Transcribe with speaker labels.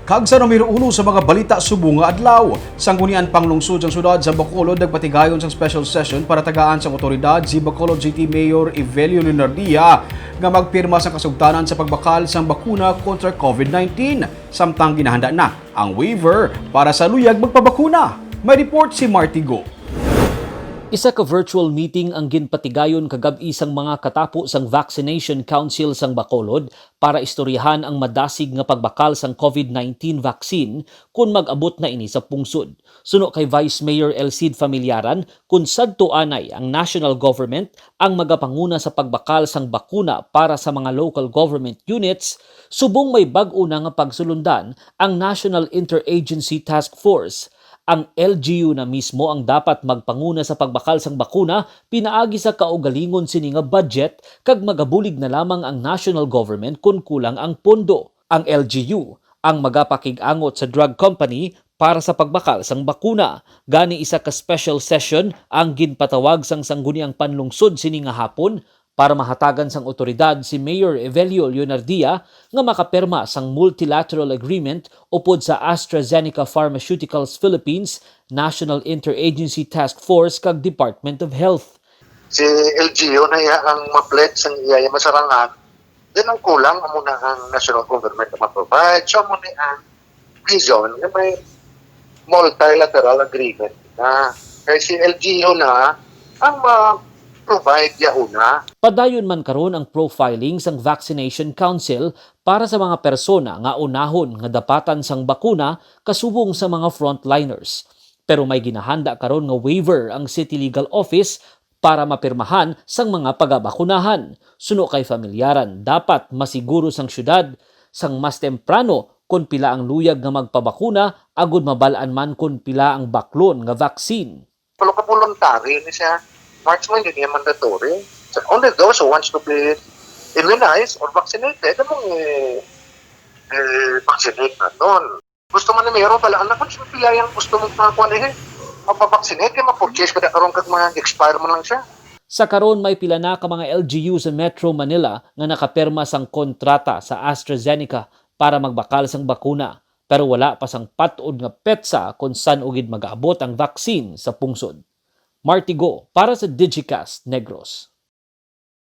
Speaker 1: Kag sa numero 1 sa mga balita subong nga adlaw, sanggunian panglungsod ang syudad sa Bacolod nagpatigayon sa special session para tagaan sa otoridad si Bacolod City Mayor Evelio Leonardia nga magpirma sa kasugtanan sa pagbakal sang bakuna kontra COVID-19 samtang ginahanda na ang waiver para sa luyag magpabakuna. May report si Marty Go.
Speaker 2: Isa ka virtual meeting ang ginpatigayon kagabi sang mga katapo sang Vaccination Council sang Bacolod para istoryahan ang madasig nga pagbakal sang COVID-19 vaccine kung mag-abot na ini sa pungsod. Suno kay Vice Mayor Elcid Familiaran, kung sadto anay ang national government ang magapanguna sa pagbakal sang bakuna para sa mga local government units, subong may bag-o na nga pagsulundan ang National Interagency Task Force. Ang LGU na mismo ang dapat magpanguna sa pagbakal sang bakuna pinaagi sa kaugalingon sini nga budget kag magabulig na lamang ang national government kung kulang ang pondo. Ang LGU ang magapakig-angot sa drug company para sa pagbakal sang bakuna. Gani isa ka special session ang ginpatawag sang sangguniang panlungsod sini nga hapon para mahatagan sang otoridad si Mayor Evelio Leonardia nga makaperma sang multilateral agreement upod sa AstraZeneca Pharmaceuticals Philippines National Interagency Task Force kag Department of Health.
Speaker 3: Si LGU na iya ang maplet sang iya masarangan, din ang kulang muna ang national government na maprovide. So muna ang reason na may multilateral agreement na kaya si LGU na ang provide yauna.
Speaker 2: Padayon man karon ang profiling sang Vaccination Council para sa mga persona nga unahon nga dapatan sang bakuna kasubong sa mga frontliners. Pero may ginahanda karon nga waiver ang City Legal Office para mapirmahan sang mga pagabakunahan. Suno kay Familiaran, dapat masiguro sang syudad sang mas temprano kung pila ang luyag nga magpabakuna agud mabalaan man kung pila ang baklon nga vaccine.
Speaker 3: Pero voluntary ni siya. Marksman, hindi niya mandatory. So, only those who wants to be immunized or vaccinated, namang vaccinate na doon. Gusto man na mayroon pala, anak ko, siya pila yung gusto mong pakakuan mapavaccinate, kaya mapurchase ka na karoon kag mga expire mo lang siya.
Speaker 2: Sa karon may pila na ka mga LGU sa Metro Manila nga nakaperma sang kontrata sa AstraZeneca para magbakal sang bakuna. Pero wala pa sang patod nga petsa kung saan ugid mag-aabot ang vaccine sa pungsod. Marty Go para sa Digicast Negros.